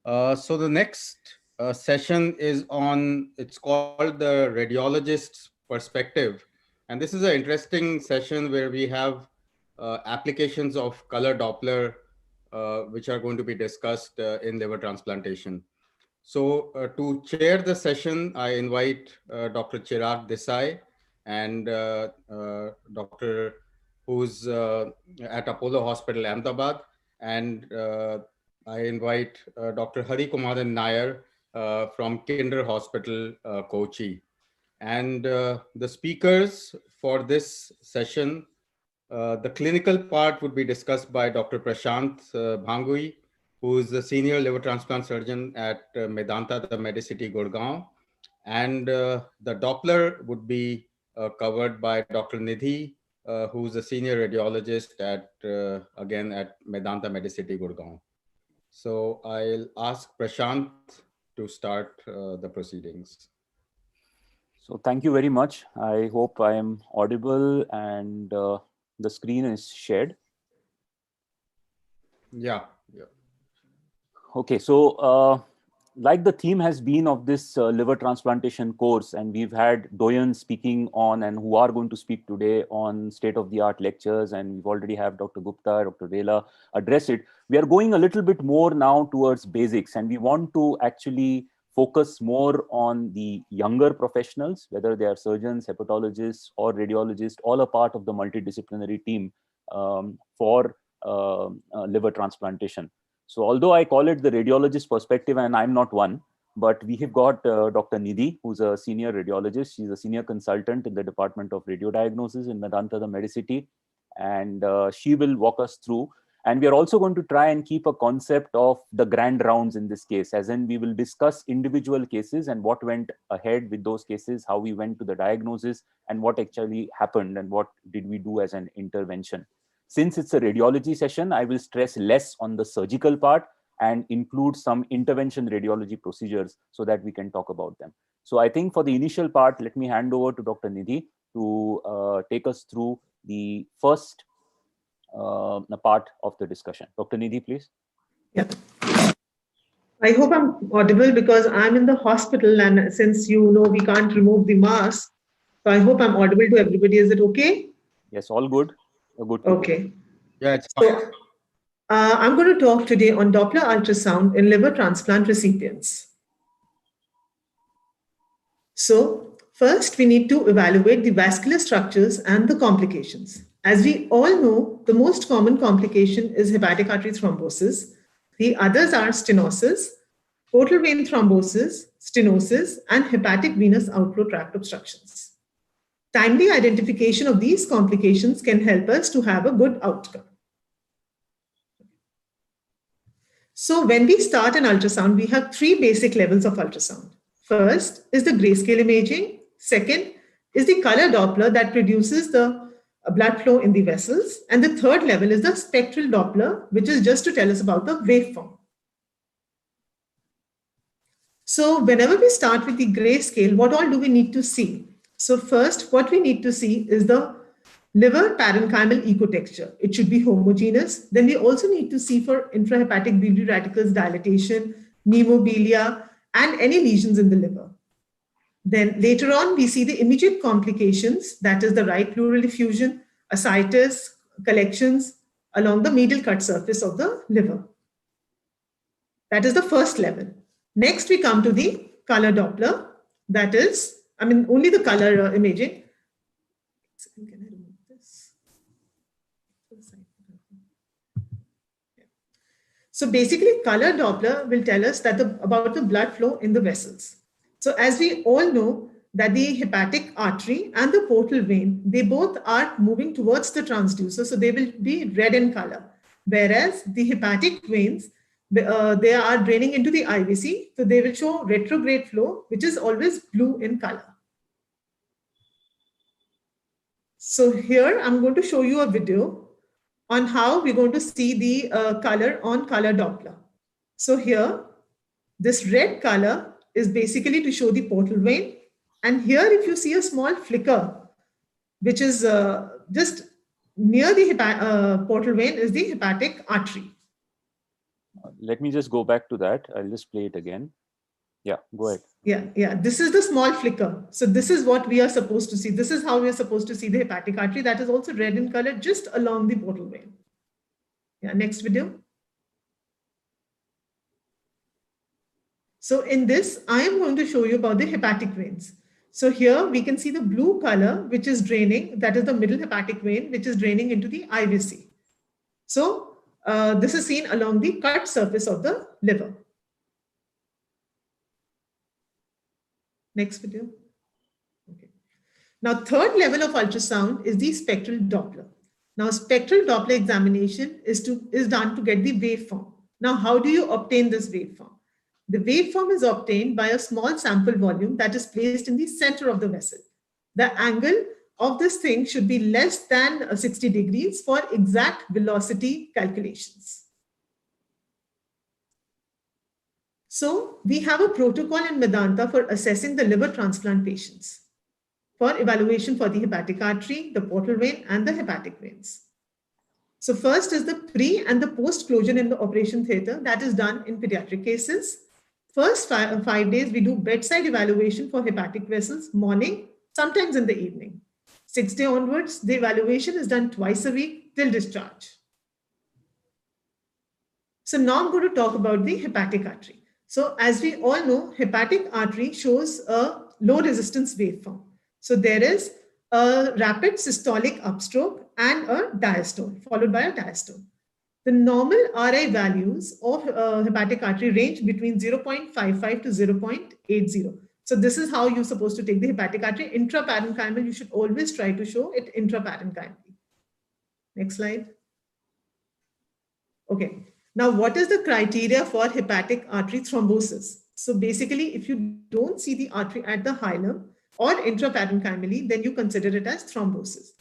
So the next session is on, it's called the Radiologist's Perspective. And this is an interesting session where we have applications of color Doppler, which are going to be discussed in liver transplantation. So to chair the session, I invite Dr. Chirag Desai and Dr. who's at Apollo Hospital, Ahmedabad, and I invite Dr. Hari Kumaran Nair from Kinder Hospital, Kochi. And the speakers for this session, the clinical part would be discussed by Dr. Prashant Bhangui, who is the senior liver transplant surgeon at Medanta, the Medicity, Gurgaon. And the Doppler would be covered by Dr. Nidhi, who's a senior radiologist at, again, at Medanta Medicity, Gurgaon. So I'll ask Prashant to start the proceedings. So thank you very much. I hope I am audible and the screen is shared. Yeah. Okay, so like the theme has been of this liver transplantation course, and we've had doyens speaking on and who are going to speak today on state-of-the-art lectures, and we've already have Dr. Gupta, Dr. Vela address it. We are going a little bit more now towards basics, and we want to actually focus more on the younger professionals, whether they are surgeons, hepatologists, or radiologists, all a part of the multidisciplinary team for liver transplantation. So although I call it the radiologist perspective, and I'm not one, but we have got Dr. Nidhi, who's a senior radiologist. She's a senior consultant in the Department of Radiodiagnosis in Medanta, the Medicity, and she will walk us through. And we are also going to try and keep a concept of the grand rounds in this case, as in we will discuss individual cases and what went ahead with those cases, how we went to the diagnosis, and what actually happened, and what did we do as an intervention. Since it's a radiology session, I will stress less on the surgical part and include some intervention radiology procedures so that we can talk about them. So I think for the initial part, let me hand over to Dr. Nidhi to take us through the first part of the discussion. Dr. Nidhi, please. Yeah. I hope I'm audible because I'm in the hospital, and since we can't remove the mask, so I hope I'm audible to everybody. Is it okay? Yes, all good. Good. Okay. Yeah, it's fine. So I'm going to talk today on Doppler ultrasound in liver transplant recipients. So first, we need to evaluate the vascular structures and the complications. As we all know, the most common complication is hepatic artery thrombosis. The others are stenosis, portal vein thrombosis, stenosis, and hepatic venous outflow tract obstructions. Timely identification of these complications can help us to have a good outcome. So when we start an ultrasound, we have three basic levels of ultrasound. First is the grayscale imaging. Second is the color Doppler that produces the blood flow in the vessels. And the third level is the spectral Doppler, which is just to tell us about the waveform. So whenever we start with the grayscale, what all do we need to see? So first, what we need to see is the liver parenchymal ecotexture. It should be homogeneous. Then we also need to see for intrahepatic biliary radicals dilatation, pneumobilia, and any lesions in the liver. Then later on, we see the immediate complications, that is the right pleural effusion, ascites, collections along the medial cut surface of the liver. That is the first level. Next, we come to the color Doppler. That is, only the color imaging. Can I remove this? So basically, color Doppler will tell us that about the blood flow in the vessels. So as we all know that the hepatic artery and the portal vein, they both are moving towards the transducer, so they will be red in color. Whereas the hepatic veins, they are draining into the IVC, so they will show retrograde flow, which is always blue in color. So here I'm going to show you a video on how we're going to see the color on color Doppler. So here, this red color is basically to show the portal vein. And here, if you see a small flicker, which is just near the portal vein, is the hepatic artery. let me just go back to that. I'll just play it again. Yeah, go ahead. Yeah. This is the small flicker. So this is what we are supposed to see. This is how we are supposed to see the hepatic artery. That is also red in color just along the portal vein. Yeah, next video. So in this, I am going to show you about the hepatic veins. So here we can see the blue color, which is draining. That is the middle hepatic vein, which is draining into the IVC. So this is seen along the cut surface of the liver. Next video. Okay. Now, third level of ultrasound is the spectral Doppler. Now, spectral Doppler examination is done to get the waveform. Now, how do you obtain this waveform? The waveform is obtained by a small sample volume that is placed in the center of the vessel. The angle of this thing should be less than 60 degrees for exact velocity calculations. So we have a protocol in Medanta for assessing the liver transplant patients for evaluation for the hepatic artery, the portal vein, and the hepatic veins. So first is the pre and the post closure in the operation theater that is done in pediatric cases. First 5 days, we do bedside evaluation for hepatic vessels, morning, sometimes in the evening. 6th day onwards, the evaluation is done twice a week till discharge. So now I'm going to talk about the hepatic artery. So as we all know, hepatic artery shows a low resistance waveform. So there is a rapid systolic upstroke and a diastole, followed by a diastole. The normal RI values of hepatic artery range between 0.55 to 0.80. So this is how you're supposed to take the hepatic artery. Intraparenchymal, you should always try to show it intraparenchymally. Next slide. Okay. Now, what is the criteria for hepatic artery thrombosis? So basically, if you don't see the artery at the hilum or intraparenchymally, then you consider it as thrombosis.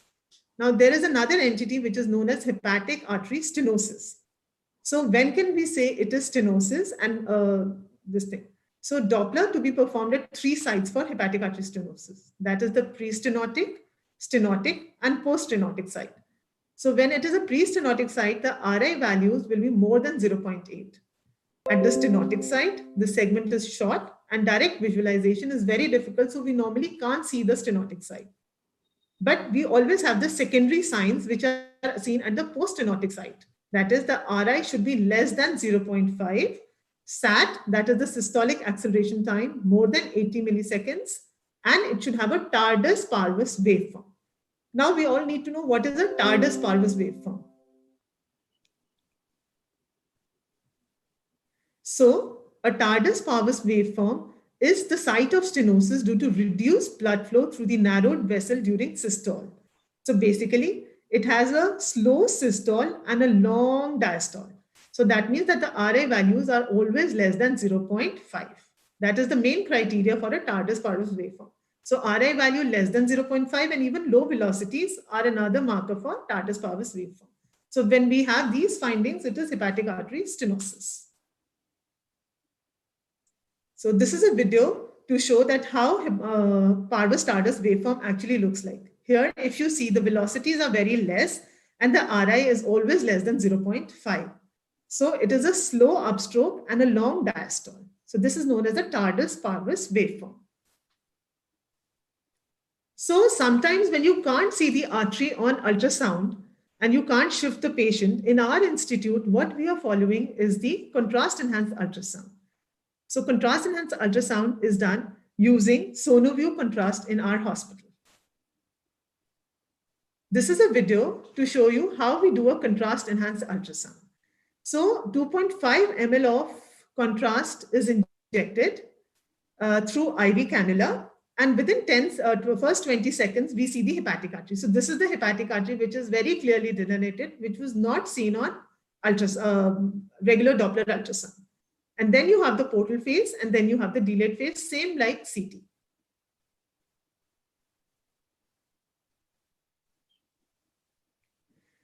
Now, there is another entity which is known as hepatic artery stenosis. So when can we say it is stenosis and this thing? So Doppler to be performed at 3 sites for hepatic artery stenosis. That is the pre-stenotic, stenotic, and post-stenotic site. So when it is a pre-stenotic site, the RI values will be more than 0.8. At the stenotic site, the segment is short and direct visualization is very difficult. So we normally can't see the stenotic site. But we always have the secondary signs which are seen at the post-stenotic site. That is, the RI should be less than 0.5. SAT, that is the systolic acceleration time, more than 80 milliseconds. And it should have a tardus parvus waveform. Now we all need to know what is a tardus parvus waveform. So a tardus parvus waveform is the site of stenosis due to reduced blood flow through the narrowed vessel during systole. So basically, it has a slow systole and a long diastole. So that means that the RI values are always less than 0.5. That is the main criteria for a tardus parvus waveform. So RI value less than 0.5 and even low velocities are another marker for tardus parvus waveform. So when we have these findings, it is hepatic artery stenosis. So this is a video to show that how parvus tardus waveform actually looks like. Here, if you see, the velocities are very less and the RI is always less than 0.5. So it is a slow upstroke and a long diastole. So this is known as a tardus parvus waveform. So sometimes when you can't see the artery on ultrasound and you can't shift the patient, in our institute, what we are following is the contrast enhanced ultrasound. So contrast enhanced ultrasound is done using SonoView contrast in our hospital. This is a video to show you how we do a contrast enhanced ultrasound. So 2.5 ml of contrast is injected through IV cannula, and within first 20 seconds, we see the hepatic artery. So this is the hepatic artery, which is very clearly delineated, which was not seen on regular Doppler ultrasound. And then you have the portal phase, and then you have the delayed phase, same like CT.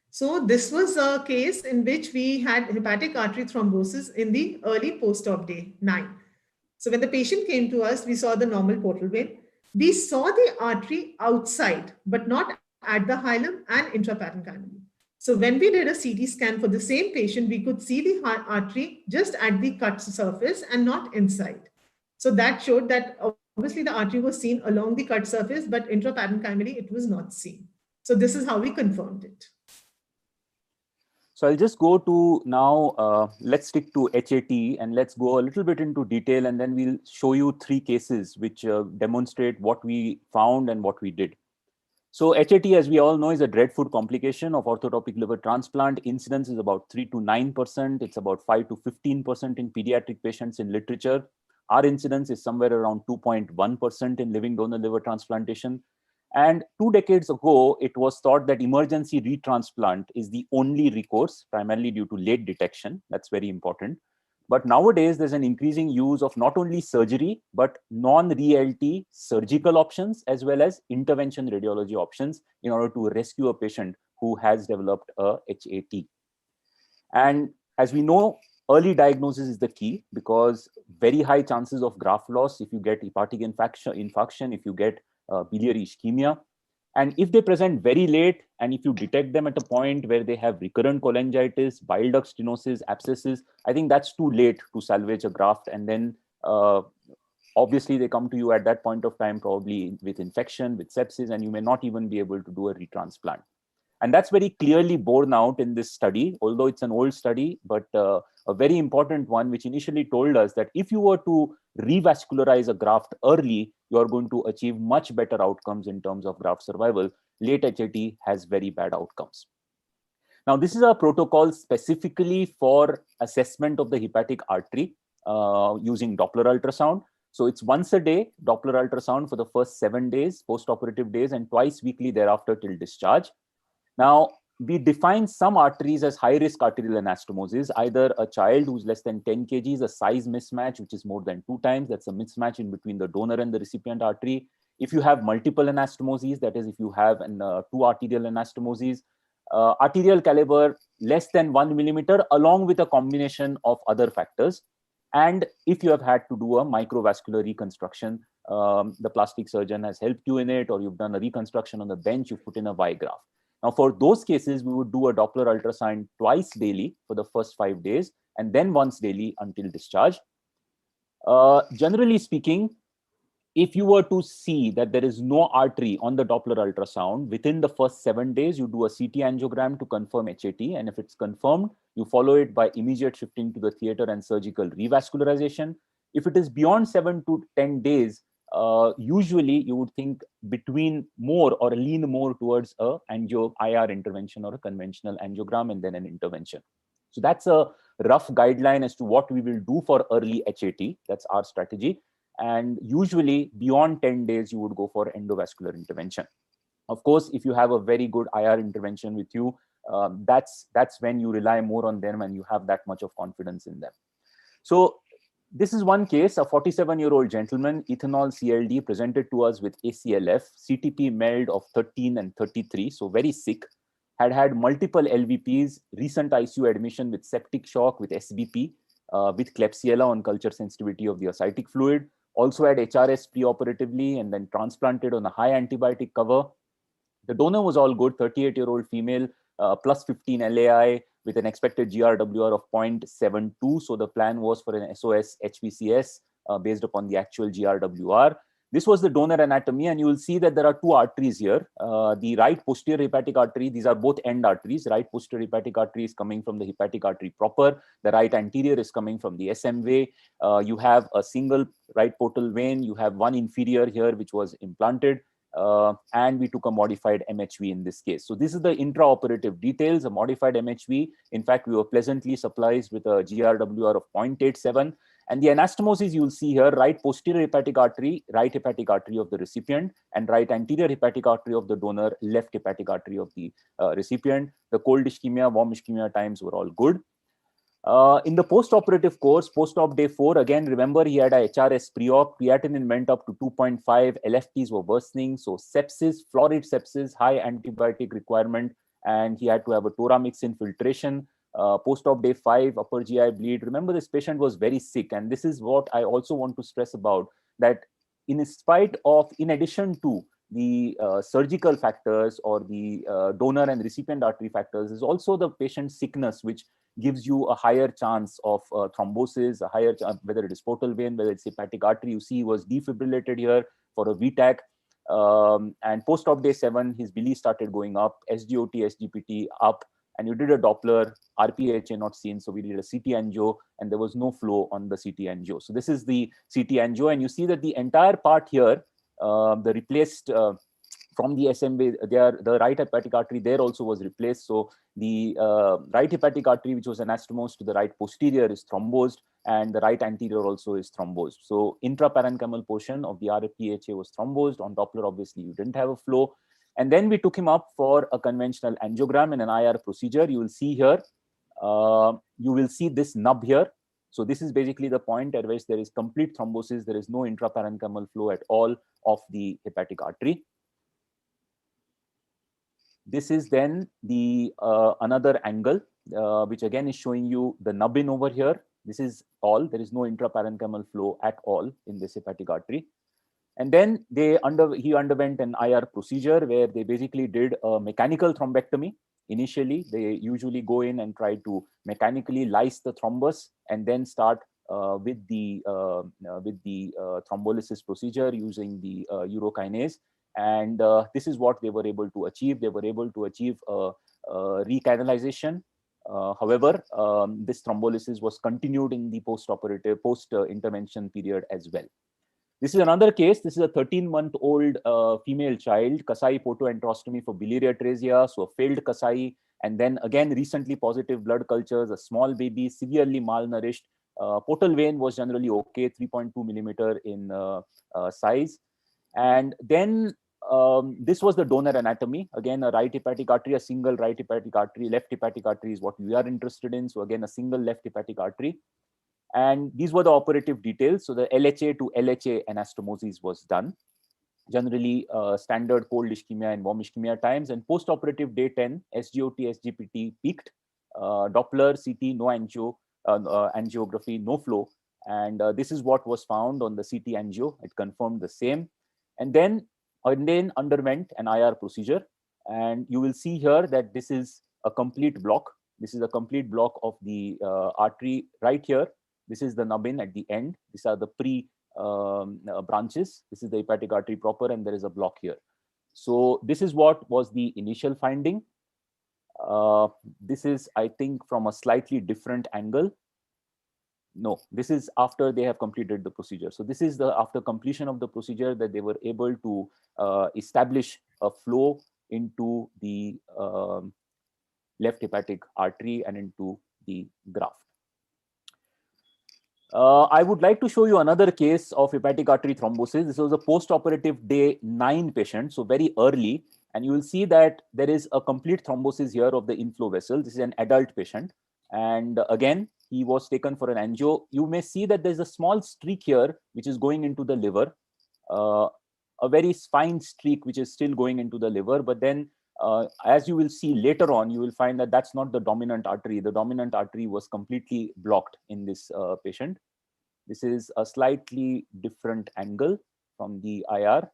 So this was a case in which we had hepatic artery thrombosis in the early post-op day 9. So when the patient came to us, we saw the normal portal vein. We saw the artery outside, but not at the hilum and intraparenchymally. So when we did a CT scan for the same patient, we could see the artery just at the cut surface and not inside. So that showed that obviously the artery was seen along the cut surface, but intraparenchymally it was not seen. So this is how we confirmed it. So I'll just go to now, let's stick to HAT and let's go a little bit into detail, and then we'll show you 3 cases which demonstrate what we found and what we did. So HAT, as we all know, is a dreadful complication of orthotopic liver transplant. Incidence is about 3 to 9%. It's about 5 to 15% in pediatric patients in literature. Our incidence is somewhere around 2.1% in living donor liver transplantation. And 2 decades ago, it was thought that emergency retransplant is the only recourse, primarily due to late detection. That's very important. But nowadays, there's an increasing use of not only surgery, but non-RELT surgical options, as well as intervention radiology options in order to rescue a patient who has developed a HAT. And as we know, early diagnosis is the key, because very high chances of graft loss if you get hepatic infarction, if you get biliary ischemia. And if they present very late, and if you detect them at a point where they have recurrent cholangitis, bile duct stenosis, abscesses, I think that's too late to salvage a graft. And then obviously they come to you at that point of time, probably with infection, with sepsis, and you may not even be able to do a retransplant. And that's very clearly borne out in this study, although it's an old study, but a very important one, which initially told us that if you were to revascularize a graft early, you are going to achieve much better outcomes in terms of graft survival. Late HAT has very bad outcomes. Now, this is a protocol specifically for assessment of the hepatic artery using Doppler ultrasound. So it's once a day Doppler ultrasound for the first 7 days, post-operative days, and twice weekly thereafter till discharge. Now, we define some arteries as high-risk arterial anastomosis, either a child who's less than 10 kgs, a size mismatch, which is more than 2 times. That's a mismatch in between the donor and the recipient artery. If you have multiple anastomoses, that is, if you have 2 arterial anastomoses, arterial caliber less than 1 millimeter, along with a combination of other factors. And if you have had to do a microvascular reconstruction, the plastic surgeon has helped you in it, or you've done a reconstruction on the bench, you've put in a Y graft. Now, for those cases, we would do a Doppler ultrasound twice daily for the first 5 days, and then once daily until discharge. Generally speaking, if you were to see that there is no artery on the Doppler ultrasound, within the first 7 days, you do a CT angiogram to confirm HAT. And if it's confirmed, you follow it by immediate shifting to the theater and surgical revascularization. If it is beyond 7 to 10 days, usually you would think between more or lean more towards a IR intervention or a conventional angiogram and then an intervention. So that's a rough guideline as to what we will do for early HAT. That's our strategy. And usually beyond 10 days, you would go for endovascular intervention. Of course, if you have a very good IR intervention with you, that's when you rely more on them and you have that much of confidence in them. So this is one case, a 47-year-old gentleman, ethanol CLD, presented to us with ACLF, CTP MELD of 13 and 33, so very sick, had multiple LVPs, recent ICU admission with septic shock, with SBP, with Klebsiella on culture sensitivity of the ascitic fluid, also had HRS preoperatively and then transplanted on a high antibiotic cover. The donor was all good, 38-year-old female, plus 15 LAI, with an expected GRWR of 0.72. So the plan was for an SOS HPCS based upon the actual GRWR. This was the donor anatomy, and you will see that there are 2 arteries here. The right posterior hepatic artery, these are both end arteries. Right posterior hepatic artery is coming from the hepatic artery proper. The right anterior is coming from the SM way. You have a single right portal vein. You have one inferior here, which was implanted. And we took a modified MHV in this case. So this is the intraoperative details, a modified MHV. In fact, we were pleasantly surprised with a GRWR of 0.87. And the anastomosis you will see here, right posterior hepatic artery of the recipient, and right anterior hepatic artery of the donor, left hepatic artery of the recipient. The cold ischemia, warm ischemia times were all good. In the post-operative course, post-op day 4, again, remember he had a HRS pre-op, creatinine went up to 2.5, LFTs were worsening, so sepsis, florid sepsis, high antibiotic requirement, and he had to have a Toramix infiltration. Post-op day 5, upper GI bleed. Remember, this patient was very sick, and this is what I also want to stress about, that in addition to the surgical factors or the donor and recipient artery factors is also the patient's sickness, which gives you a higher chance of thrombosis, a higher whether it is portal vein, whether it's hepatic artery. You see, he was defibrillated here for a VTAC. And post-op day 7, his Billy started going up, SGOT, SGPT up, and you did a Doppler, RPHA not seen. So we did a CT angio, and there was no flow on the CT angio. So this is the CT angio, and you see that the entire part here, the replaced from the SMA, the right hepatic artery there also was replaced. So the right hepatic artery, which was anastomosed to the right posterior, is thrombosed, and the right anterior also is thrombosed. So intraparenchymal portion of the RPHA was thrombosed. On Doppler, obviously, you didn't have a flow. And then we took him up for a conventional angiogram in an IR procedure. You will see here, you will see this nub here. So this is basically the point at which there is complete thrombosis. There is no intraparenchymal flow at all of the hepatic artery. This is then the another angle, which again is showing you the nubbin over here. This is all. There is no intraparenchymal flow at all in this hepatic artery. And then he underwent an IR procedure where they basically did a mechanical thrombectomy. Initially, they usually go in and try to mechanically lyse the thrombus and then start with the thrombolysis procedure using the urokinase. And this is what they were able to achieve. They were able to achieve recanalization. However, this thrombolysis was continued in the post-operative, post-intervention period as well. This is another case. This is a 13-month-old female child, Kasai portoenterostomy for biliary atresia, so a failed Kasai, and then again recently positive blood cultures, a small baby, severely malnourished. Portal vein was generally okay, 3.2 millimeter in size. And then this was the donor anatomy. Again, a right hepatic artery, a single right hepatic artery, left hepatic artery is what we are interested in. So again, a single left hepatic artery. And these were the operative details. So the LHA to LHA anastomosis was done. Generally standard cold ischemia and warm ischemia times. And post-operative day 10, SGOT, SGPT peaked. Doppler, CT, no angiography, no flow. And this is what was found on the CT angio. It confirmed the same. And then underwent an IR procedure. And you will see here that this is a complete block. This is a complete block of the artery right here. This is the nubbin at the end. These are the branches. This is the hepatic artery proper, and there is a block here. So this is what was the initial finding. This is, I think, from a slightly different angle. No, this is after they have completed the procedure. So this is after completion of the procedure that they were able to establish a flow into the left hepatic artery and into the graft. I would like to show you another case of hepatic artery thrombosis. This was a post-operative day 9 patient, so very early. And you will see that there is a complete thrombosis here of the inflow vessel. This is an adult patient. And again, he was taken for an angio. You may see that there's a small streak here, which is going into the liver. A very fine streak, which is still going into the liver. But then, as you will see later on, you will find that that's not the dominant artery. The dominant artery was completely blocked in this patient. This is a slightly different angle from the IR.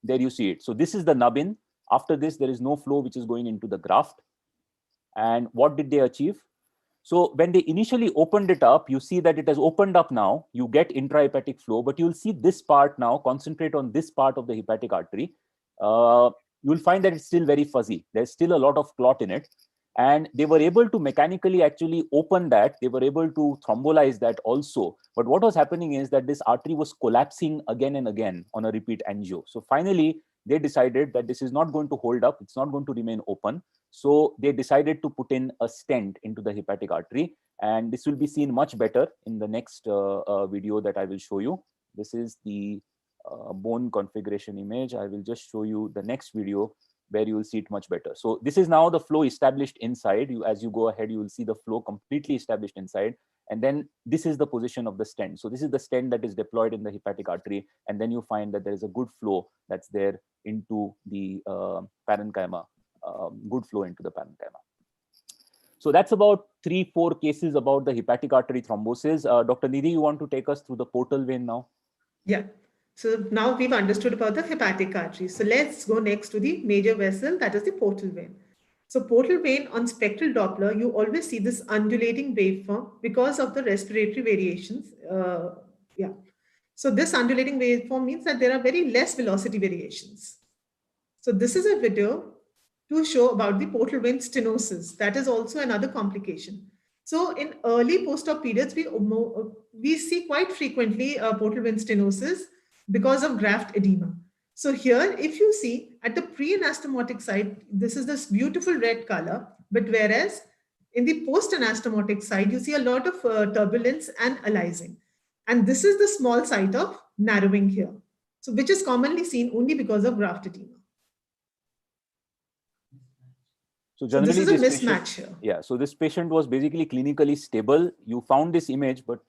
There you see it. So this is the nubbin. After this, there is no flow which is going into the graft. And what did they achieve? So when they initially opened it up, you see that it has opened up now. You get intrahepatic flow, but you'll see this part now, concentrate on this part of the hepatic artery. You'll find that it's still very fuzzy. There's still a lot of clot in it. And they were able to mechanically actually open that. They were able to thrombolize that also. But what was happening is that this artery was collapsing again and again on a repeat angio. So finally, they decided that this is not going to hold up. It's not going to remain open. So they decided to put in a stent into the hepatic artery. And this will be seen much better in the next video that I will show you. This is the bone configuration image. I will just show you the next video where you will see it much better. So this is now the flow established inside. As you go ahead, you will see the flow completely established inside. And then this is the position of the stent. So this is the stent that is deployed in the hepatic artery. And then you find that there is a good flow that's there into the parenchyma, good flow into the parenchyma. So that's about 3-4 cases about the hepatic artery thrombosis. Dr. Nidhi, you want to take us through the portal vein now? Yeah. So now we've understood about the hepatic artery. So let's go next to the major vessel, that is the portal vein. So portal vein on spectral Doppler, you always see this undulating waveform because of the respiratory variations. Yeah. So this undulating waveform means that there are very less velocity variations. So this is a video to show about the portal vein stenosis. That is also another complication. So in early post-op periods, we see quite frequently portal vein stenosis because of graft edema. So here, if you see at the pre-anastomotic site, this is this beautiful red color, but whereas in the post-anastomotic side, you see a lot of turbulence and alizing. And this is the small site of narrowing here. So which is commonly seen only because of graft edema. So So this generally, is a this mismatch patient, here. yeah. So this patient was basically clinically stable. You found this image, but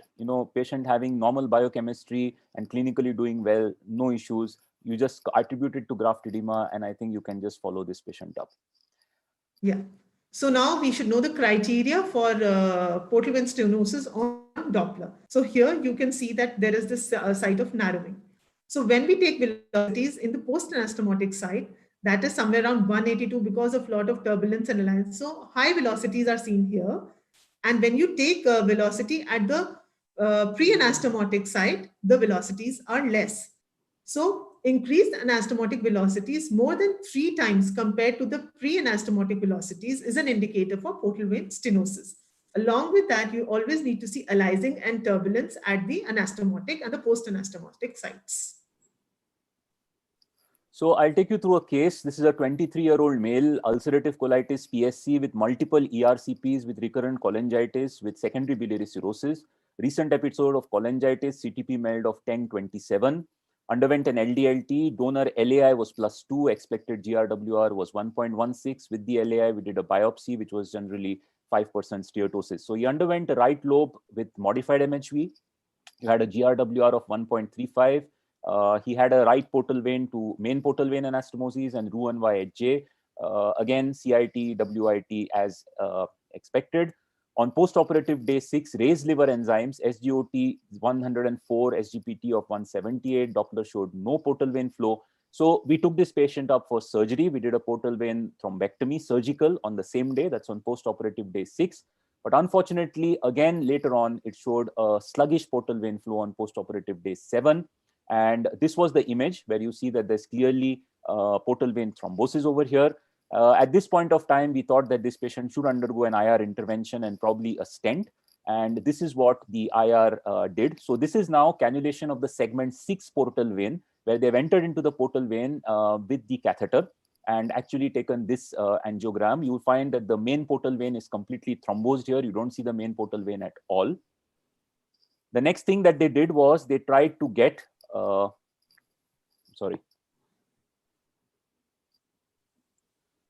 patient having normal biochemistry and clinically doing well, no issues. You just attribute it to graft edema, and I think you can just follow this patient up. Yeah. So now we should know the criteria for portal vein stenosis on Doppler. So here you can see that there is this site of narrowing. So when we take velocities in the post-anastomotic site, that is somewhere around 182 because of a lot of turbulence and alliance. So high velocities are seen here. And when you take velocity at the pre-anastomotic site, the velocities are less. So increased anastomotic velocities more than 3 times compared to the pre-anastomotic velocities is an indicator for portal vein stenosis. Along with that, you always need to see alizing and turbulence at the anastomotic and the post-anastomotic sites. So I'll take you through a case. This is a 23-year-old male, ulcerative colitis PSC with multiple ERCPs with recurrent cholangitis with secondary biliary cirrhosis. Recent episode of cholangitis, CTP MELD of 1027. Underwent an LDLT. Donor LAI was +2. Expected GRWR was 1.16. With the LAI, we did a biopsy, which was generally 5% steatosis. So he underwent a right lobe with modified MHV. He had a GRWR of 1.35. He had a right portal vein to main portal vein anastomosis and Roux-en-Y-HJ. Again, CIT, WIT as expected. On post-operative day 6, raised liver enzymes, SGOT 104, SGPT of 178. Doppler showed no portal vein flow. So we took this patient up for surgery. We did a portal vein thrombectomy, surgical, on the same day. That's on post-operative day 6. But unfortunately, again, later on, it showed a sluggish portal vein flow on post-operative day 7. And this was the image where you see that there's clearly portal vein thrombosis over here. At this point of time, we thought that this patient should undergo an IR intervention and probably a stent. And this is what the IR did. So this is now cannulation of the segment 6 portal vein, where they've entered into the portal vein with the catheter and actually taken this angiogram. You'll find that the main portal vein is completely thrombosed here. You don't see the main portal vein at all. The next thing that they did was they tried to get,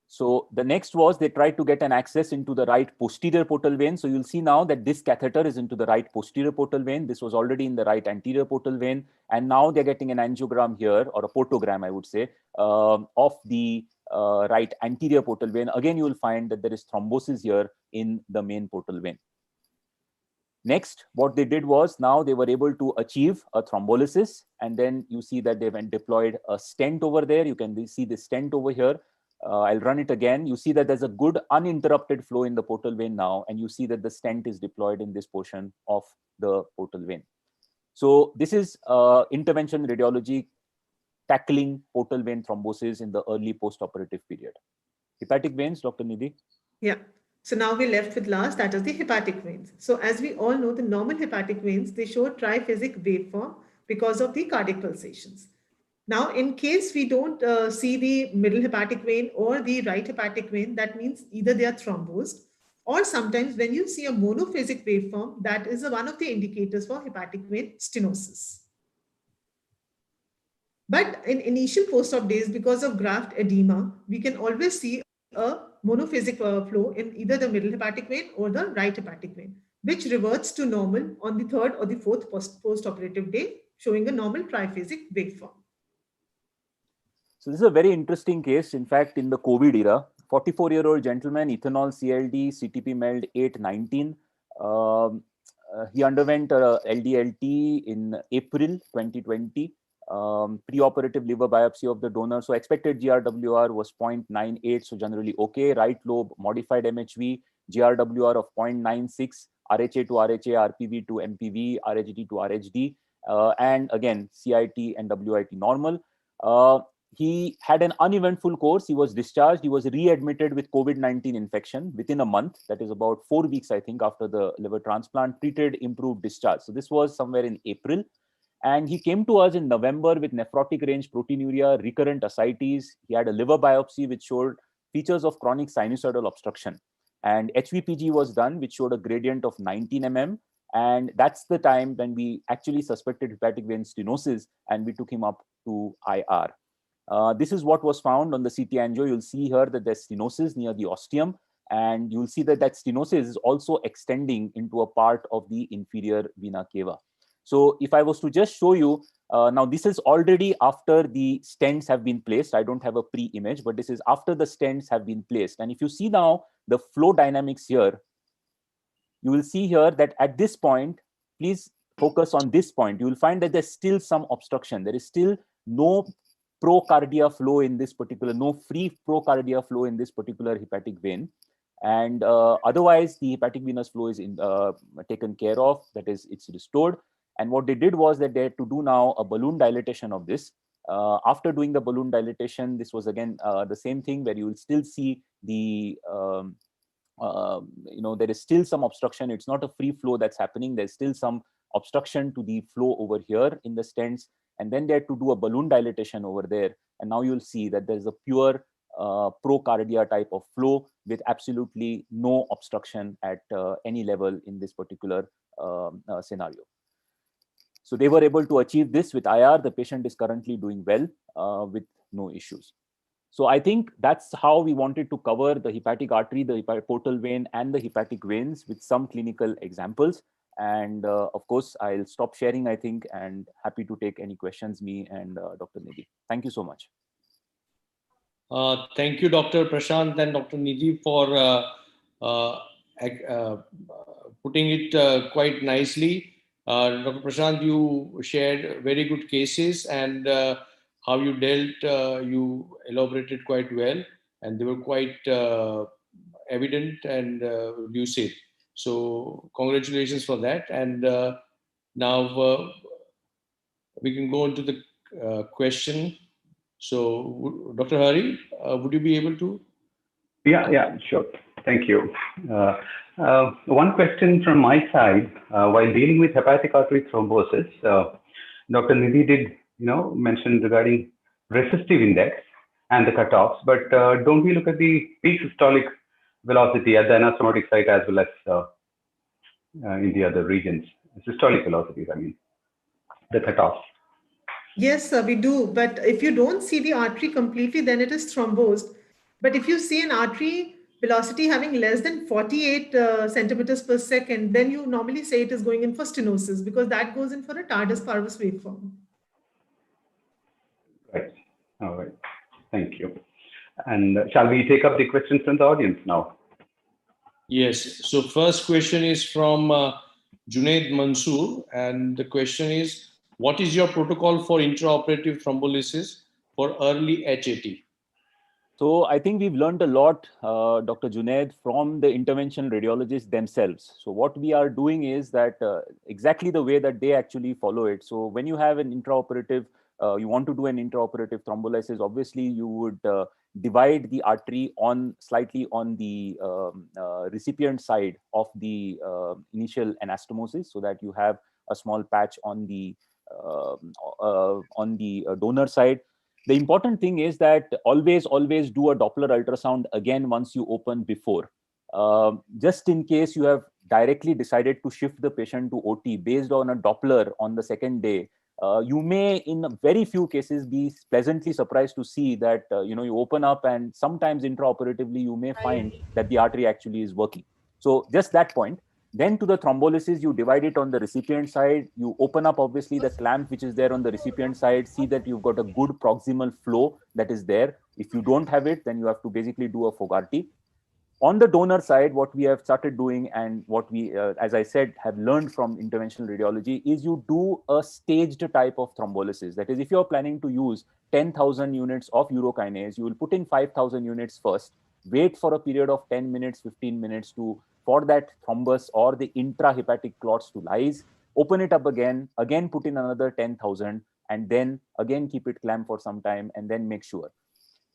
So the next was they tried to get an access into the right posterior portal vein. So you'll see now that this catheter is into the right posterior portal vein. This was already in the right anterior portal vein. And now they're getting an angiogram here, or a portogram, I would say, of the right anterior portal vein. Again, you will find that there is thrombosis here in the main portal vein. Next, what they did was now they were able to achieve a thrombolysis. And then you see that they went deployed a stent over there. You can see the stent over here. I'll run it again. You see that there's a good uninterrupted flow in the portal vein now, and you see that the stent is deployed in this portion of the portal vein. So this is intervention radiology tackling portal vein thrombosis in the early post-operative period. Hepatic veins, Dr. Nidhi? Yeah. So now we're left with last, that is the hepatic veins. So as we all know, the normal hepatic veins, they show a triphasic waveform because of the cardiac pulsations. Now, in case we don't see the middle hepatic vein or the right hepatic vein, that means either they are thrombosed, or sometimes when you see a monophasic waveform, that is one of the indicators for hepatic vein stenosis. But in initial post-op days, because of graft edema, we can always see a monophasic flow in either the middle hepatic vein or the right hepatic vein, which reverts to normal on the 3rd or the 4th post-operative day, showing a normal triphasic waveform. So this is a very interesting case. In fact, in the COVID era, 44-year-old gentleman, ethanol CLD, CTP MELD 819. He underwent LDLT in April 2020. Preoperative liver biopsy of the donor. So expected GRWR was 0.98, so generally okay. Right lobe modified MHV, GRWR of 0.96, RHA to RHA, RPV to MPV, RHD to RHD, and again CIT and WIT normal. He had an uneventful course. He was discharged. He was readmitted with COVID-19 infection within a month. That is about 4 weeks, I think, after the liver transplant. Treated, improved, discharged. So this was somewhere in April. And he came to us in November with nephrotic range proteinuria, recurrent ascites. He had a liver biopsy which showed features of chronic sinusoidal obstruction. And HVPG was done, which showed a gradient of 19 mm. And that's the time when we actually suspected hepatic vein stenosis, and we took him up to IR. This is what was found on the CT angio. You'll see here that there's stenosis near the ostium, and you'll see that that stenosis is also extending into a part of the inferior vena cava. So if I was to just show you, now this is already after the stents have been placed. I don't have a pre-image, but this is after the stents have been placed. And if you see now the flow dynamics here, you will see here that at this point, please focus on this point. You will find that there's still some obstruction. There is still no procardia flow in this particular, no free procardia flow in this particular hepatic vein. And otherwise, the hepatic venous flow is taken care of, that is, it's restored. And what they did was that they had to do now a balloon dilatation of this. After doing the balloon dilatation, this was again the same thing where you will still see the, there is still some obstruction. It's not a free flow that's happening. There's still some obstruction to the flow over here in the stents. And then they had to do a balloon dilatation over there. And now you'll see that there's a pure procardia type of flow with absolutely no obstruction at any level in this particular scenario. So they were able to achieve this with IR. The patient is currently doing well with no issues. So I think that's how we wanted to cover the hepatic artery, the portal vein, and the hepatic veins with some clinical examples. And of course, I'll stop sharing, I think, and happy to take any questions, me and Dr. Nidhi. Thank you so much. Thank you, Dr. Prashant and Dr. Nidhi, for putting it quite nicely. Dr. Prashant, you shared very good cases, and how you dealt, you elaborated quite well, and they were quite evident and lucid. So congratulations for that. And now we can go into the question. So Dr. Hari, would you be able to? Yeah, sure. Thank you. One question from my side. While dealing with hepatic artery thrombosis, Dr. Nidhi did, mention regarding resistive index and the cutoffs, but don't we look at the peak systolic velocity at the anastomotic site as well as in the other regions? Systolic velocities, I mean, the cutoffs. Yes, we do. But if you don't see the artery completely, then it is thrombosed. But if you see an artery velocity having less than 48 centimeters per second, then you normally say it is going in for stenosis, because that goes in for a tardus parvus waveform. Right. All right. Thank you. And shall we take up the questions from the audience now? Yes. So first question is from Junaid Mansoor, and the question is, what is your protocol for intraoperative thrombolysis for early HAT? So I think we've learned a lot, Dr. Junaid, from the intervention radiologists themselves. So what we are doing is that exactly the way that they actually follow it. So when you have an intraoperative, you want to do an intraoperative thrombolysis, obviously you would divide the artery slightly on the recipient side of the initial anastomosis, so that you have a small patch on the donor side. The important thing is that always do a Doppler ultrasound again once you open before. Just in case you have directly decided to shift the patient to OT based on a Doppler on the second day, you may, in very few cases, be pleasantly surprised to see that you open up, and sometimes intraoperatively you may find that the artery actually is working. So just that point. Then to the thrombolysis, you divide it on the recipient side. You open up, obviously, the clamp which is there on the recipient side. See that you've got a good proximal flow that is there. If you don't have it, then you have to basically do a Fogarty. On the donor side, what we have started doing and what we, as I said, have learned from interventional radiology is you do a staged type of thrombolysis. That is, if you're planning to use 10,000 units of urokinase, you will put in 5,000 units first, wait for a period of 10 minutes, 15 minutes for that thrombus or the intrahepatic clots to lyse, open it up again put in another 10,000, and then again keep it clamped for some time, and then make sure.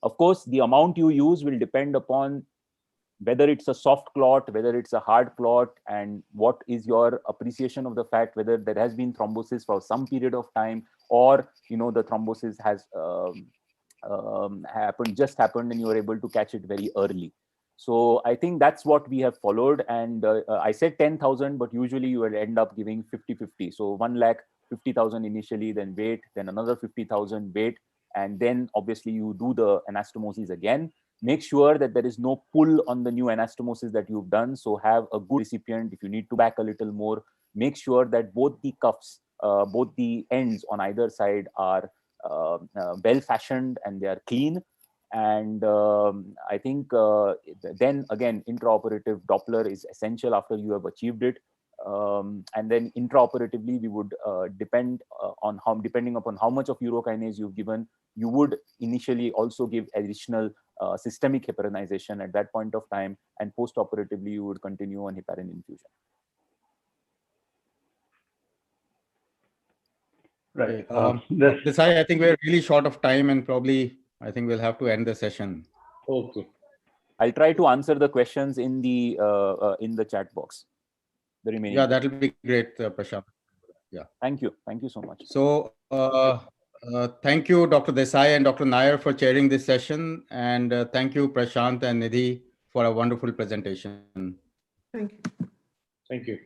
Of course, the amount you use will depend upon whether it's a soft clot, whether it's a hard clot, and what is your appreciation of the fact whether there has been thrombosis for some period of time, or the thrombosis has happened and you were able to catch it very early. So I think that's what we have followed. And I said 10,000, but usually you will end up giving 50-50. So 1,50,000 initially, then wait, then another 50,000, wait, and then obviously you do the anastomosis again. Make sure that there is no pull on the new anastomosis that you've done. So have a good recipient. If you need to back a little more, make sure that both the cuffs, both the ends on either side are well fashioned and they are clean. And I think then again, intraoperative Doppler is essential after you have achieved it. And then intraoperatively, we would depending upon how much of urokinase you've given, you would initially also give additional systemic heparinization at that point of time, and post-operatively you would continue on heparin infusion. Right. Desai, I think we're really short of time, and probably I think we'll have to end the session. Okay. I'll try to answer the questions in the chat box. The remaining. Yeah, that'll be great, Prashant. Yeah. Thank you so much. So thank you, Dr. Desai and Dr. Nair, for chairing this session, and thank you, Prashant and Nidhi, for a wonderful presentation. Thank you. Thank you.